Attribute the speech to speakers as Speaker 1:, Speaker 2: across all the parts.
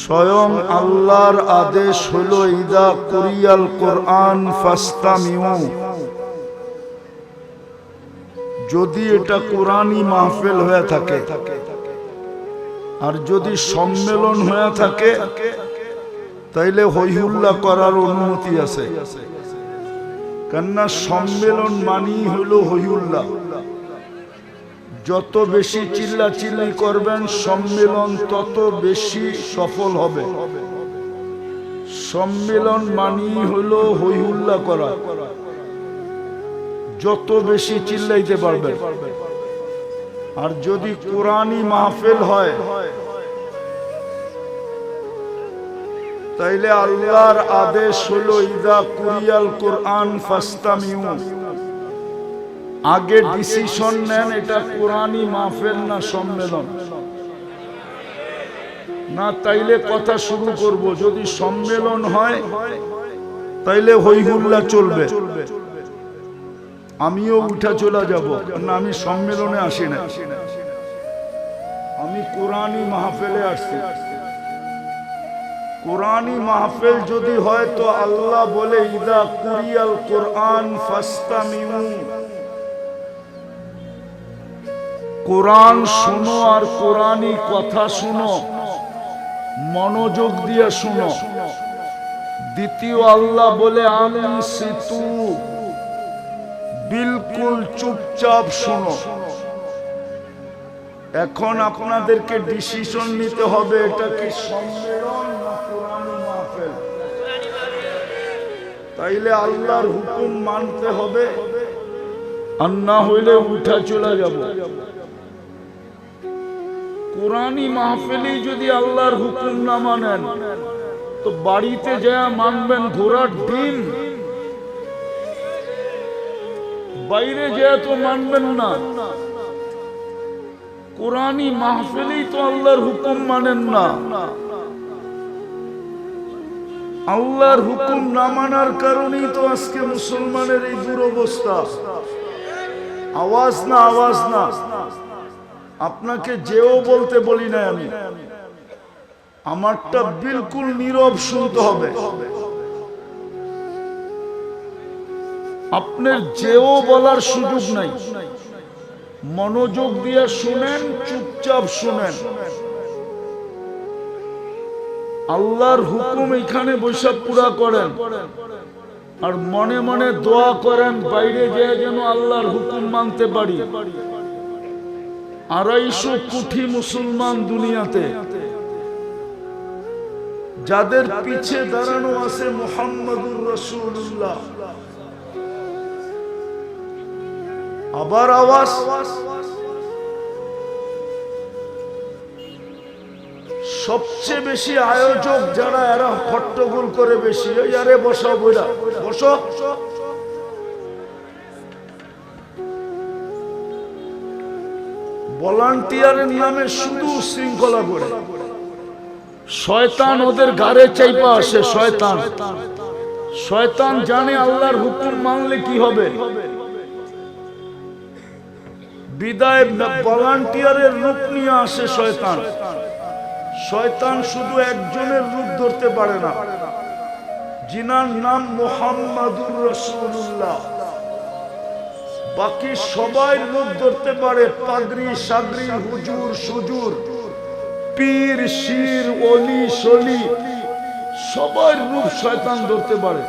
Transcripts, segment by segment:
Speaker 1: স্বয়ং আল্লাহর আদেশ হলো ইদা কুরিয়াল কোরআন ফাস্তামিউ, যদি এটা কোরআনি মাহফিল হয়ে থাকে আর যদি সম্মেলন হয়ে থাকে তাইলে হইহুল্লা করার অনুমতি আছে। কেননা সম্মেলন মানি হলো হইহুল্লা। যত বেশি চিল্লাচিল্লি করবেন সম্মেলন তত বেশি সফল হবে। সম্মেলন মানি হলো হইহুল্লা করা, যত বেশি চিল্লাইতে পারবেন। আর যদি কোরআনি মাহফিল হয় তাইলে আল্লাহর আদেশ হলো ইদা কুরিয়াল কোরআন ফাস্তামিউ, আগে ডিসিশন নেন এটা কোরআনি মাহফিল না সম্মেলন। না তাইলে কথা শুরু করব। যদি সম্মেলন হয় তাইলে হইহুল্লা চলবে, আমিও উঠা চলে যাব। না, আমি সম্মেলনে আসি না, আমি কোরআনি মাহফিলে আসছি। কোরআনি মাহফিল যদি হয় তো আল্লাহ বলে ইদা কুরিয়াল কোরআন ফাস্তামিউ, কোরআন শুনো আর কোরআনি কথা শুনো, মনোযোগ দিয়ে শুনো। দ্বিতীয় আল্লাহ বলে আনসিতু, বিলকুল চুপচাপ শুনো। এখন আপনাদেরকে ডিসিশন নিতে হবে এটা কি সম্মেলন না কোরআনি মাহফিল। তাইলে আল্লাহর হুকুম মানতে হবে, আর না হইলে উঠা চলে যাব। কোরআনি মাহফিলে যদি আল্লাহর হুকুম না মানেন তো বাড়িতে যা মানবেন ঘোড়ার ডিম, বাইরে যা তো মানবেন না। কোরআনি মাহফিলেই তো আল্লাহর হুকুম মানেন না। আল্লাহর হুকুম না মানার কারণেই তো আজকে মুসলমানের এই দুরবস্থা। আওয়াজ না, আওয়াজ না। আপনাকে যেও বলতে বলি না আমি, আমারটা বিলকুল নীরব শুনতে হবে। আপনার যেও বলার সুযোগ নাই, মনোযোগ দিয়ে শুনেন, চুপচাপ শুনেন। আল্লাহর হুকুম এখানে বসে পুরা করেন আর মনে মনে দোয়া করেন বাইরে যেয়ে যেন আল্লাহর হুকুম মানতে পারি। 250 কোটি মুসলমান দুনিয়াতে, যাদের পিছে দাঁড়ানো আছে মুহাম্মদুর রাসূলুল্লাহ। আবার আওয়াজ। সবচেয়ে বেশি আয়োজক যারা, এরা হট্টগোল করে বেশি। আরে বসো বইরা, বসো। ভলান্টিয়ারের নামে শুধু শৃঙ্খলা করে। শয়তান ওদের ঘাড়ে চাইপা আসে। শয়তান শয়তান জানে আল্লাহর হুকুম মানলে কি হবে। বিদায় ভলান্টিয়ারের রূপ নিয়ে আসে শয়তান। শয়তান শুধু একজনের রূপ ধরতে পারে না, যিনার নাম মুহাম্মাদুর রাসূলুল্লাহ। বাকি সবাই রূপ ধরতে পারে, পাদ্রী, সাদরি, হুজুর, সুজুর, পীর, শির, ওলি, শলি, সবার রূপ শয়তান ধরতে পারে।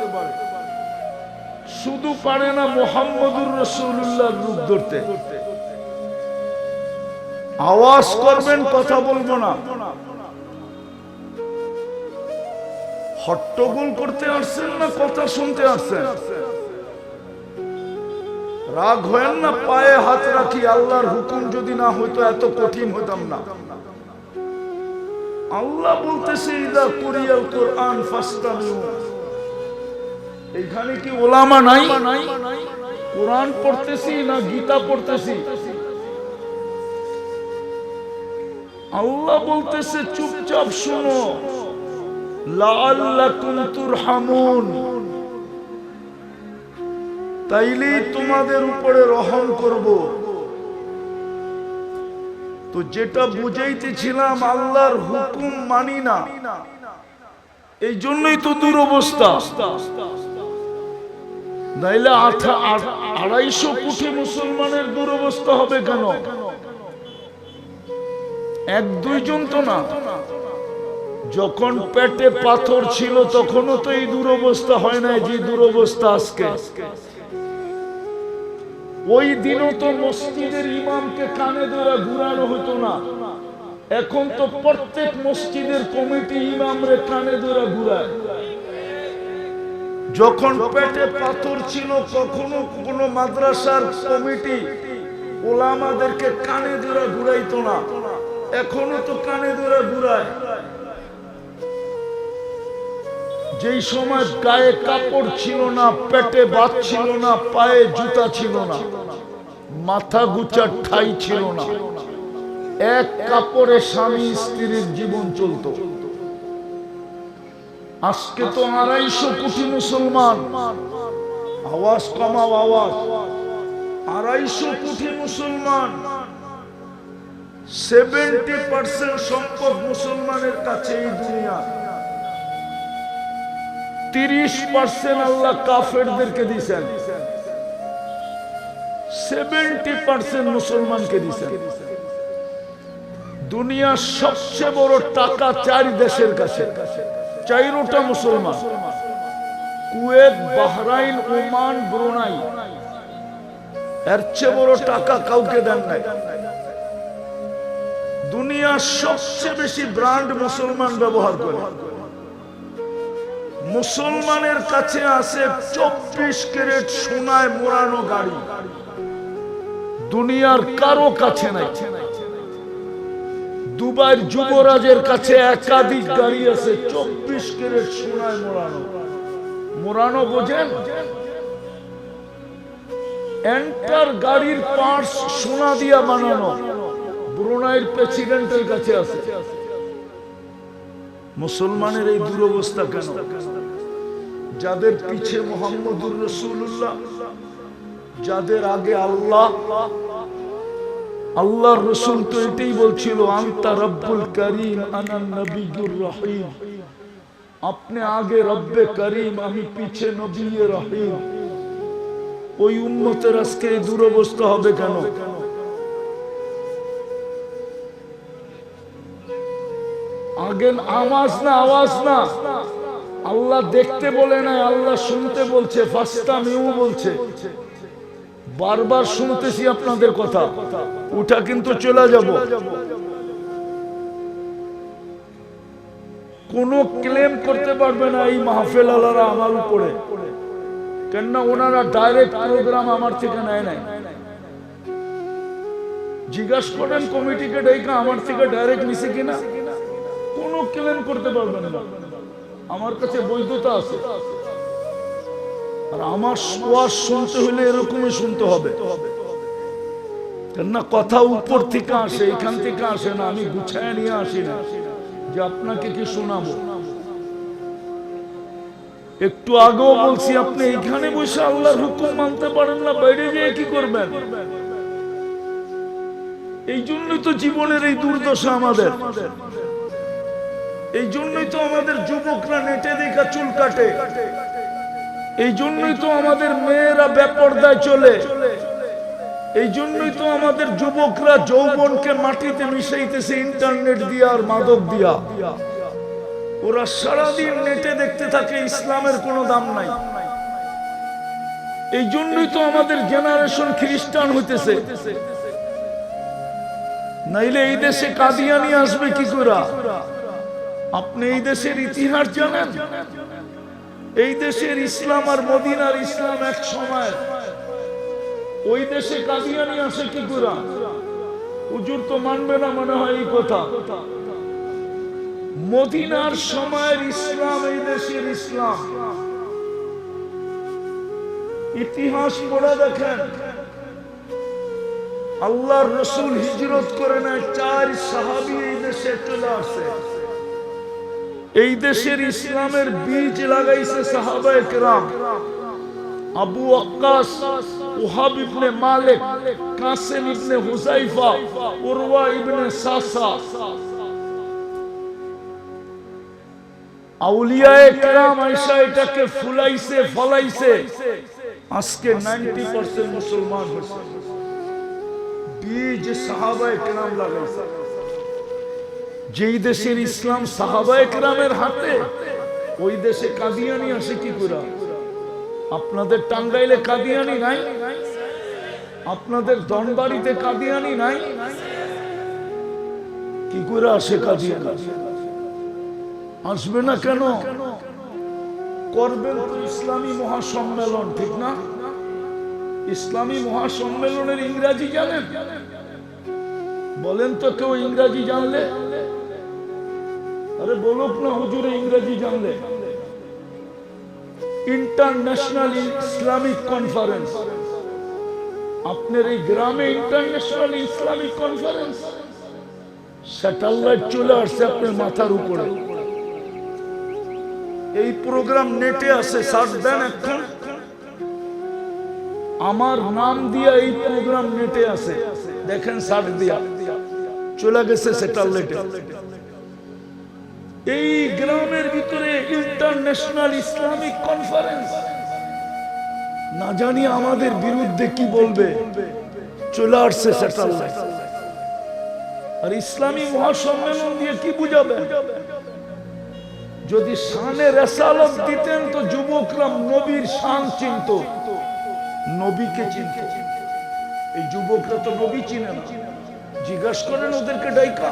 Speaker 1: শুধু পারে না মুহাম্মাদুর রাসূলুল্লাহর রূপ ধরতে। আওয়াজ করবেন, কথা বলবো না। হট্টগোল করতে আসছেন না কথা শুনতে আসছেন? রাগ হয়েন না, পায়ে হাত রাখি। আল্লাহর হুকুম যদি না হইতো এত কঠিন হইতাম না। আল্লাহ বলতেছে ইদা কুরিয়াল কোরআন ফাস্তামিউ। এখানে কি ওলামা নাই? কোরআন পড়তেছি না গীতা পড়তেছি? আল্লাহ বলতেছে চুপচাপ শুনো, লাআল্লাকুম তুরহামুন, তাইলেই তোমাদের উপরে রহম করব। তো যেটা বুঝাইতেছিলাম, আল্লাহর হুকুম মানি না, এই জন্যই তো দুরবস্থা। নাইলে 250 কোটি মুসলমানের দুরবস্থা হবে কেন? এক দুইজন তো না। যখন পেটে পাথর ছিল তখনও তো এই দুরবস্থা হয় নাই যে দুরবস্থা আজকে। ওই দিনও তো মসজিদের ইমামকে কানে ধরে ঘুরানো হতো না। এখন তো প্রত্যেক মসজিদের কমিটি ইমামরে কানে ধরে ঘুরায়। যখন পেটে পাথর ছিল কখনো কোন মাদ্রাসার কমিটি ওলামাদেরকে কানে ধরে ঘুরাইতো না, এখনো তো কানে ধরে ঘুরায়। যেই সময় গায়ে কাপড় ছিল না, পেটে ভাত ছিল না, পায়ে জুতা ছিল না, মাথা গুচার ঠাই ছিল না, এক কাপড়ে স্বামী স্ত্রীর জীবন চলত। আজকে তো 250 কোটি মুসলমান। আওয়াজ কমাও, আওয়াজ। 250 কোটি মুসলমান, 70% সম্পদ মুসলমানের কাছে এই দুনিয়া। 30% আল্লাহ কাফেরদেরকে দিয়েছেন, 70% মুসলমানকে দিয়েছেন। দুনিয়ার সবচেয়ে বড় টাকা 4 দেশের কাছে, 4টা মুসলমান: কুয়েত, বাহরাইন, ওমান, ব্রুনাই। এর চেয়ে বড় টাকা কাউকে দেন নাই। দুনিয়ার সবচেয়ে বেশি ব্র্যান্ড মুসলমান ব্যবহার করে। মুসলমানের কাছে আছে 24 ক্যারেট সোনায় মোড়ানো গাড়ি, দুনিয়ার কারো কাছে নাই। দুবাইয়ের যুবরাজের কাছে একাধিক গাড়ি আছে 24 ক্যারেট সোনায় মোড়ানো। মোড়ানো বোঝেন? এন্টার গাড়ির পার্টস সোনা দিয়া বানানো। ব্রুনাইয়ের প্রেসিডেন্টের কাছে আছে। মুসলমানের এই দুরবস্থা কেন? যাদের পিছে মুহাম্মদুর রাসূলুল্লাহ, যাদের আগে আল্লাহ। আল্লাহর রাসূল তো এটাই বলছিল, আনতা রব্বুল করিম আনা নবিয়ুর রহিম। আপনি আগে রব্বে করিম, আমি পিছে নবিয়ে রহিম। ওই উম্মতের আজকে এই দুরবস্থা হবে কেন? আগে আওয়াজ না, আওয়াজ না। আল্লাহ দেখতে বলে নাই, আল্লাহ শুনতে বলছে। ফাস্তামিউ বলছে। বারবার শুনতেছি আপনাদের কথা, ওটা কিন্তু চলে যাব। কোন ক্লেম করতে পারবে না এই মাহফিল আলারা আমার উপরে, কেননা ওনারা ডাইরেক্ট প্রোগ্রাম আমার থেকে নেয় নাই। জিজ্ঞাসা করেন কমিটিকে ডেকে আমার থেকে ডাইরেক্ট নিছে কিনা, কোনো ক্লেম করতে পারবেন না। আমার কাছে বৈধতা আছে। আর আমার ওয়াজ শুনতে হলে এরকমই শুনতে হবে, কেননা কথা উপর থেকে আসে, এখান থেকে আসে না। আমি গুছায় নিয়ে আসি না যে আপনাকে কি শোনাবো। একটু আগেও বলছি, আপনি এখানে বসে আল্লাহর হুকুম মানতে পারেন না, বাইরে গিয়ে কি করবেন? এই জন্যই তো জীবনের এই দুর্দশা আমাদের। এই জন্যই তো আমাদের যুবকরা নেটে দেখা চুল কাটে। এই জন্যই তো আমাদের মেয়েরা বেপরদায় চলে। এই জন্যই তো আমাদের যুবকরা যৌবনকে মাটিতে মিশাইতেছে ইন্টারনেট দিয়া আর মাদক দিয়া। ওরা সারাদিন নেটে দেখতে থাকে, ইসলামের কোনো দাম নাই। এই জন্যই তো আমাদের জেনারেশন খ্রিস্টান হইতেছে। নাইলে এই দেশে কাদিয়ানি আসবে কি করে? আপনি এই দেশের ইতিহাস জানেন? এই দেশের ইসলাম আর মদিনার ইসলাম এক সময়। ওই দেশে কাদিয়ানি আসে কি করে? হুজুর তো মানবে না মনে হয় এই কথা। মদিনার সময়ের ইসলাম, এই দেশের ইসলাম। ইতিহাস পড়ে দেখেন, আল্লাহর রাসূল হিজরত করে না, 4 সাহাবী এই দেশে চলে আসে। এই দেশের ইসলামের বীজ লাগাইছে সাহাবায়ে কেরাম। আবু ওয়াক্কাস, ওহাব ইবনে মালিক, কাসেম ইবনে হুযাইফা, উরওয়া ইবনে সাসা, আউলিয়ায়ে কেরাম আয়েশা এটাকে ফুলাইছে ফলাইছে, আজকে 90% মুসলমান হয়েছে। বীজ সাহাবায়ে কেরাম লাগাইছে। যেই দেশের ইসলাম সাহাবায়ে কেরামের হাতে, ওই দেশে কাদিয়ানি আসে কি করে? আপনাদের টাঙ্গাইলে কাদিয়ানি নাই? আপনাদের ধনবাড়িতে কাদিয়ানি নাই? কি করে আসে কাদিয়ানি? আসবে না কেন? করবেন তো ইসলামী মহাসম্মেলন, ঠিক না? ইসলামী মহাসম্মেলনের ইংরেজি জানেন? বলেন তো কেউ ইংরেজি জানলে? আরে বলুক না হুজুরে ইংরেজি জানলে। International Islamic conference. আপনার এই গ্রামে ইন্টারন্যাশনাল ইসলামিক কনফারেন্স, স্যাটেলাইট চলে আসছে আপনার মাথার উপরে। এই প্রোগ্রাম নেটে আছে, সার্চ দেন এখন, আমার নাম দিয়া এই প্রোগ্রাম নেটে আছে, দেখেন সার্চ দিয়া চলে গেছে স্যাটেলাইটে। এই গ্রামের ভিতরে ইন্টারন্যাশনাল ইসলামিক কনফারেন্স, না জানি আমাদের বিরুদ্ধে কি বলবে, চলে আসছে স্যাটেলাইট। আর ইসলামী মহাসম্মেলন দিয়ে কি বুঝাবে? যদি শানে রিসালাত দিতেন তো যুবকরা নবীর শান চিনত, নবীকে চিনত। এই যুবকরা তো নবী চিনে না। জিজ্ঞাসা করেন ওদেরকে ডাইকা,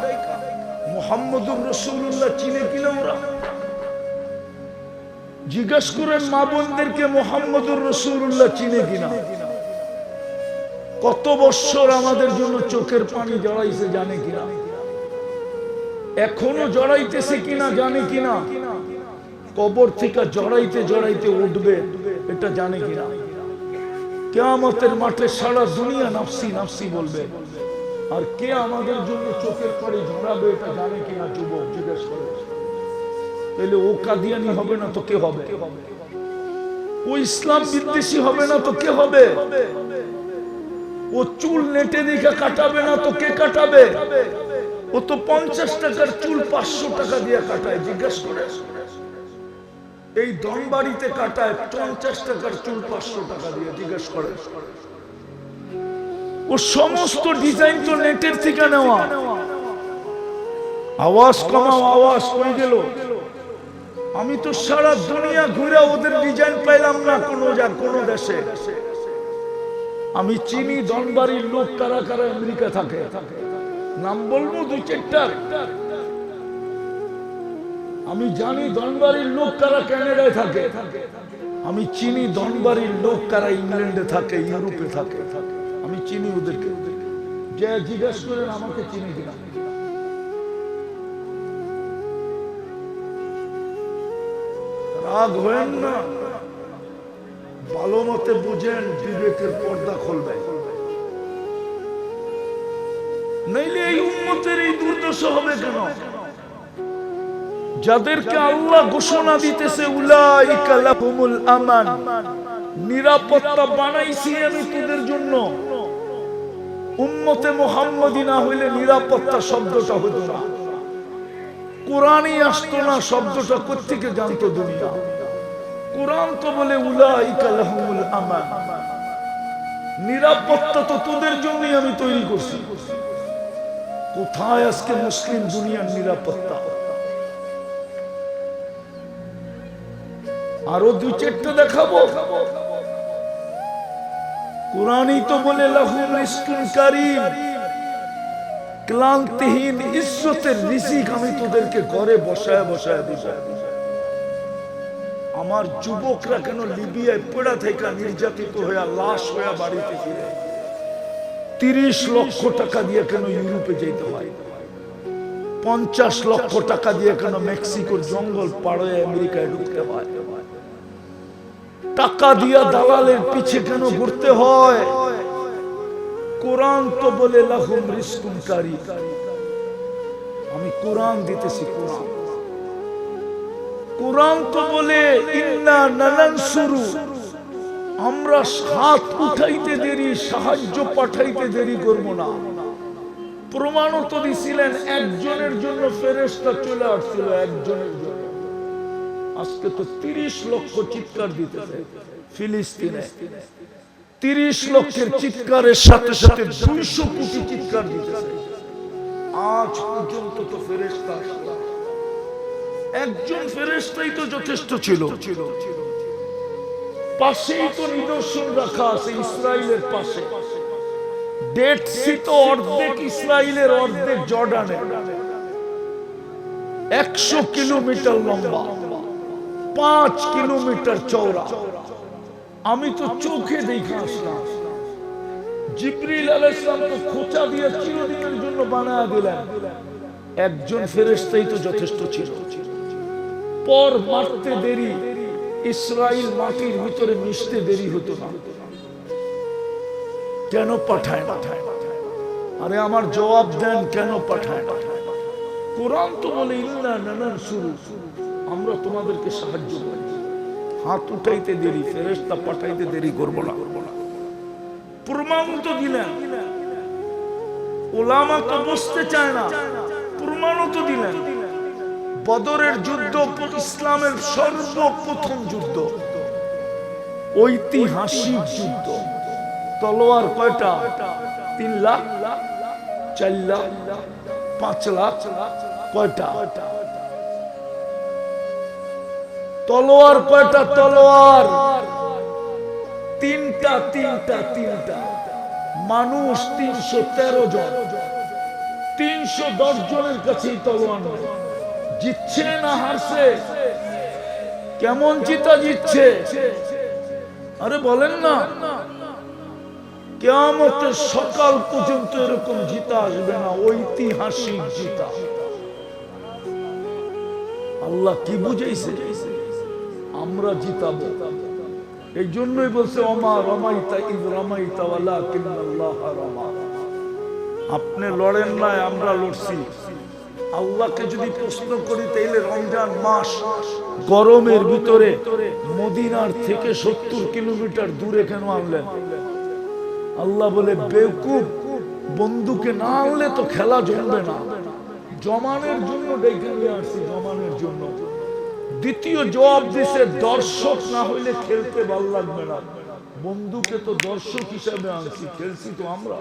Speaker 1: মুহাম্মদুর রাসূলুল্লাহ চিনে কিনা ওরা? জিজ্ঞাসা করেন মা বোনদেরকে মুহাম্মদুর রাসূলুল্লাহ চিনে কিনা? কত বছর আমাদের জন্য চোখের পানি জড়াইছে জানে কিনা? এখনো জড়াইতেছে কিনা জানে কিনা? কবর থেকে জড়াইতে জড়াইতে উঠবে এটা জানে কিনা? কিয়ামতের মাঠে সারা দুনিয়া নাফসি নাফসি বলবে, আর কে আমাদের জন্য চোখের পানি ঝরাবে এটা জানে কিনা? যুবক জিজ্ঞেস করে। তাহলে ও কাদিয়ানি হবে না তো কে হবে? ও ইসলাম বিদ্বেষী হবে না তো কে হবে? ও চুল নেটে দেখে কাটাবে না তো কে কাটাবে? ও তো 50 টাকার চুল 500 টাকা দিয়ে কাটায়, জিজ্ঞেস করে। এই ধনবাড়িতে কাটায় 50 টাকার চুল 500 টাকা দিয়ে, জিজ্ঞেস করে। ও সমস্ত ডিজাইন তো নেটের থেকে নেওয়া। আওয়াজ কমাও, আওয়াজ কই গেল? আমি তো সারা দুনিয়া ঘুরে ওদের ডিজাইন পাইলাম না কোনো দেশে। আমি চিনি ধনবাড়ির লোক কারা কারা আমেরিকা থাকে, নাম বলবো 2-4টা। আমি জানি ধনবাড়ির লোক কারা কানাডায় থাকে। আমি চিনি ধনবাড়ির লোক কারা ইংল্যান্ডে থাকে, ইউরোপে থাকে। আমি চিনি ওদেরকে। যে জিজ্ঞেস করেন আমাকে চিনি কিনা। রাগ হয়েন না, ভালো মতে বুঝেন, বিবেকের পর্দা খুলবে। নইলে এই উম্মতের এই দুর্দশা হবে কেন? যাদেরকে আল্লাহ ঘোষণা দিতেছে উলাইকা লাহুমুল আমান, নিরাপত্তা বানাইছি আমি তোদের জন্য। উম্মতে মুহাম্মদী না হইলে নিরাপত্তা শব্দটা হতো না, কোরআনই আসতো না। শব্দটা কোত্থেকে জানতো দুনিয়া? কোরআন তো বলে উলাইকা লাহুমুল আমান, নিরাপত্তা তো তোদের জন্যই আমি তৈরি করছি। কোথায় আজকে মুসলিম দুনিয়ার নিরাপত্তা? আরো 2-4টা দেখাবো। কোরআনই তো বলে লাহুম রিজকুন কারীম, ক্লান্তিহীন ইজ্জতের রিজিক আমি তোদেরকে ঘরে বসায় বসায় দিব। আমার যুবকরা কেন লিবিয়ায় পড়া থেকে নির্যাতিত হয়ে লাশ হয়ে বাড়িতে ফিরে? 30 লক্ষ টাকা দিয়ে কেন ইউরোপে যেতে হয়? 50 লক্ষ টাকা দিয়ে কেন মেক্সিকোর জঙ্গল পার হয়ে আমেরিকায় ঢুকতে হয়? টাকা দিয়া দালালের পিছে কেন ঘুরতে হয়? কোরআন তো বলে লাহুম রিজকুন কারীম। আমি কোরআন দিতেছি। কোরআন তো বলে ইন্না নানানসুরু, আমরা হাত উঠাইতে দেরি, সাহায্য পাঠাইতে দেরি করব না। প্রমাণও তো দিছিলেন একজনের জন্য ফেরেশতা চলে আসছিল, একজনের জন্য। আজকে তো 30 লক্ষ চিৎকার দিতেছে ফিলিস্তিনে। 30 লক্ষের চিৎকারের সাথে সাথে 200 কোটি চিৎকার দিতেছে। আজ পর্যন্ত তো ফেরেশতা একজন ফেরেশতাই তো যথেষ্ট ছিল। পাশেই তো নিদর্শন রাখা আছে ইসরায়েলের পাশে। ডেড সি তো অর্ধেক ইসরায়েলের, অর্ধেক জর্ডানের। 100 কিলোমিটার লম্বা, 5 কিলোমিটার চওড়া। আমি তো চোখে দেখে আসলাম। জিবরিল আলাইহিস সালাম তো খোঁচা দিয়ে চিরদিনের জন্য বানায়া দিলেন। একজন ফেরেশতাই তো যথেষ্ট ছিল। পর মারতে দেরি, ইসরায়েল মাটির ভিতরে মিশতে দেরি হতো না। কেন পাঠায় না? আরে আমার জবাব দেন, কেন পাঠায় না? কোরআন তো বলে ইন্না নানসুরু, আমরা তোমাদেরকে সাহায্য করি। হাত উঠাইতে দেরি, ফেরেশতা পাঠাইতে দেরি করব না। প্রমাণ তো দিলেন। উলামা তো বুঝতে চায় না, প্রমাণও তো দিলেন। বদরের যুদ্ধ ইসলামের সর্বপ্রথম যুদ্ধ, ঐতিহাসিক যুদ্ধ। তলোয়ার কয়টা? 3 লাখ, 4 লাখ, 5 লাখ, কয়টা তলোয়ার? কয়টা তলোয়ার? 3টা, 3টা, 3টা। মানুষ 313 জন। 310 জনের কাছেই তলোয়ার নেই। জিতছে না হারছে? কেমন জিতা জিতছে? আরে বলেন না, কিয়ামতের সকাল পর্যন্ত এরকম জিতা আসবে না। ঐতিহাসিক জিতা। আল্লাহ কি বুঝাইছে? আমরা জিতাবো। এই জন্যই বলছে ওমা রামাইতা ইয রামাইতা ওয়ালাকিন্নাল্লাহ রামা। আপনি লড়েন নাই, আমরা লড়ছি। আল্লাহকে যদি প্রশ্ন করি তাইলে রমজান মাস গরমের ভিতরে মদিনার থেকে 70 কিলোমিটার দূরে কেন আনলেন? আল্লাহ বলে বেকুব, বন্ধুকে না আনলে তো খেলা জমবে না। জমানের জন্য ডেকে নিয়ে আসছি, জমানের জন্য। দ্বিতীয় জবাব দিছে দর্শক না হইলে খেলতে ভালো লাগবে না। বন্ধুকে তো দর্শক হিসাবে আনছি, খেলছি তো আমরা।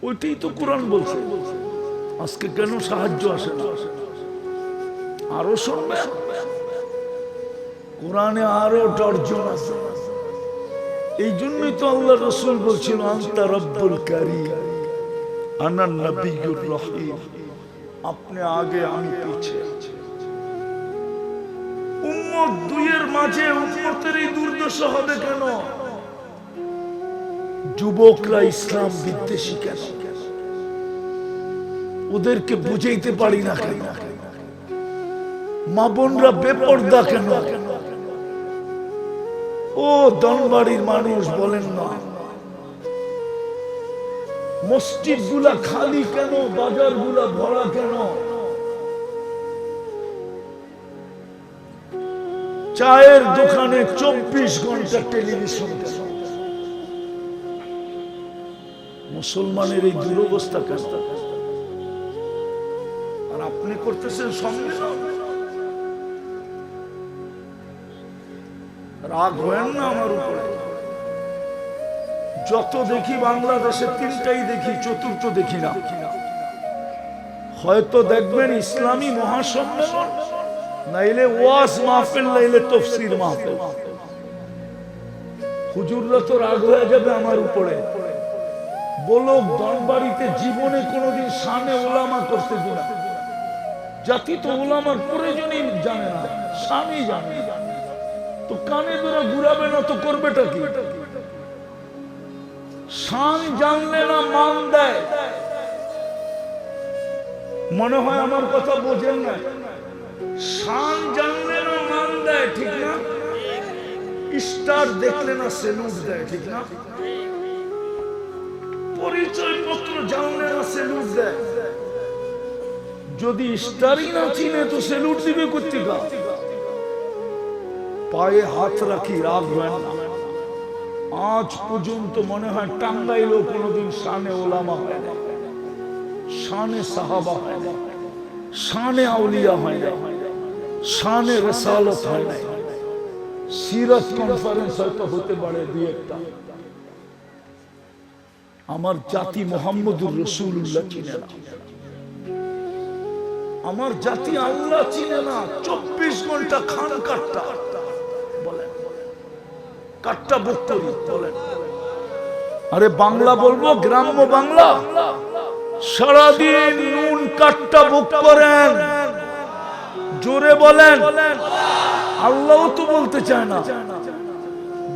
Speaker 1: ওইটাই তো কোরআন বলছে। আজকে কেন সাহায্য আসে না? আরো শুনবে, কোরআনে আরো দর্জন আছে। এই জন্যই তো আল্লাহ রাসূল বলছিল আনতা রব্বুল কারীম আনা নবিয়্যুর রহিম। আপনি আগে, আমি পিছে। উম্মত দুইয়ের মাঝে উম্মতের এই দুর্দশা হবে কেন? যুবকরা ইসলাম বিদ্বেষী কেন? ওদেরকে বুঝাইতে পারি না কেন? মা বোনরা বেপরদা কেন? ও দনবাড়ির মানুষ বলেন না, মসজিদ গুলা খালি কেন? বাজার গুলা ভরা কেন? চায়ের দোকানে 24 ঘন্টা টেলিভিশন কেন? মুসলমানের এই দুরবস্থা কেন? আর আপনি করতেছেন সম্মেলন। রাগ হয় না আমার উপরে? যত দেখি বাংলাদেশে 3টাই দেখি, চতুর্থ দেখি না। হয়তো দেখবেন ইসলামী মহাসম্মেলন, নাইলে ওয়াজ মাহফিল, নাইলে তাফসীর মাহফিল। হুজুররা তো রাগ হয়ে যাবে আমার উপরে। বলো দনবাড়িতে জীবনে কোনোদিন শানে উলামা করতে দিনা। জাতি তো উলামার প্রয়োজনই জানে না, শানই জানে। তো কানে ধরে ঘুরাবে না তো করবেটা কি? শান জানলে না মান দেয়। মনে হয় আমার কথা বোঝেন না। শান জানলে না মান দেয়, ঠিক না? স্টার দেখলে না সেলুট দেয়, ঠিক না? পরিচয় পত্র জানলে না সেলুট দেয়। যদি স্টারই না চিনে তো সেলুট দিবে কোত্থেকে? পায়ে হাত রাখি, রাগ হয় না। আজ পর্যন্ত মনে হয় টাঙ্গাইলেও কোনোদিন শানে ওলামা হয় না। শানে সাহাবা হয় না, শানে আউলিয়া হয় না, শানে রিসালাত হয় না। সিরাত কনফারেন্স হয়তো হতে পারে দুই একটা। আমার জাতি মুহাম্মদুর রাসূলুল্লাহ চিনে না, আমার জাতি আল্লাহ চিনে না। 24 ঘন্টা খান কাট্টা বলেন, কাট্টা বুক করি বলেন। আরে বাংলা বলবো, গ্রাম্য বাংলা। সারাদিন নুন কাট্টা বুক করেন, জোরে বলেন। আল্লাহ তো বলতে চায় না।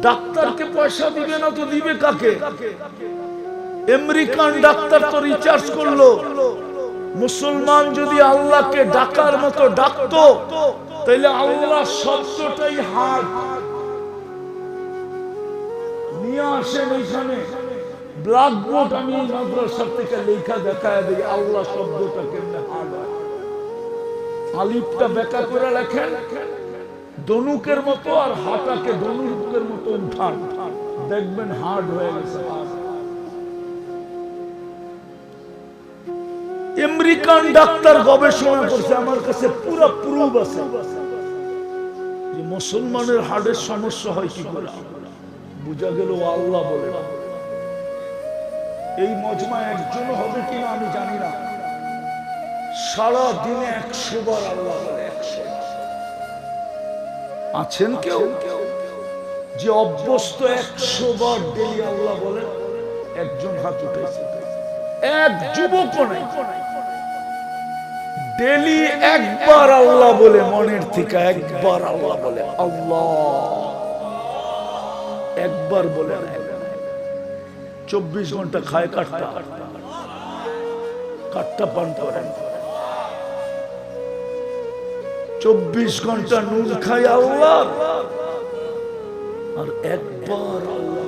Speaker 1: ডাক্তারকে পয়সা দিবে না তো দিবে কাকে? আমেরিকান ডাক্তার তো রিচার্জ করলো। মুসলমান যদি আল্লাহকে ডাকার মতো ডাকতো, তাহলে আল্লাহ শব্দটাই হার্ড নিয়ে আসেন এখানে। ব্ল্যাকবোর্ড আমি মাদ্রাসা থেকে লেখা দেখায় দিই, আল্লাহ শব্দটা কেমনে হার্ড হয়। আলিফটা বেকা করে লেখেন ধনুকের মতো, আর হাটাকে ধনুকের মতো উঠান, দেখবেন হার্ড হয়ে গেছে। আমেরিকান ডাক্তার গবেষণা করছে, আমার কাছে পুরো প্রুফ আছে যে মুসলমানের হার্টের সমস্যা হয় কি করে। বুঝা গেল আল্লাহ বলে না। এই মজমা একজন হবে কিনা আমি জানি না। সারা দিনে 100 বার আল্লাহ বলে। 100 আছেন কেউ যে অভ্যস্ত 100 বার ডেলি আল্লাহ বলে? একজন হাত উঠেছে, এক যুবক নাই। ডেলি একবার আল্লাহ বলে, মনের থেকে একবার আল্লাহ বলে, আল্লাহ একবার বলে। 24 ঘন্টা খায় কাট্টা, কাট্টা পান করেন। 24 ঘন্টা নুন খায় আল্লাহ, আর একবার আল্লাহ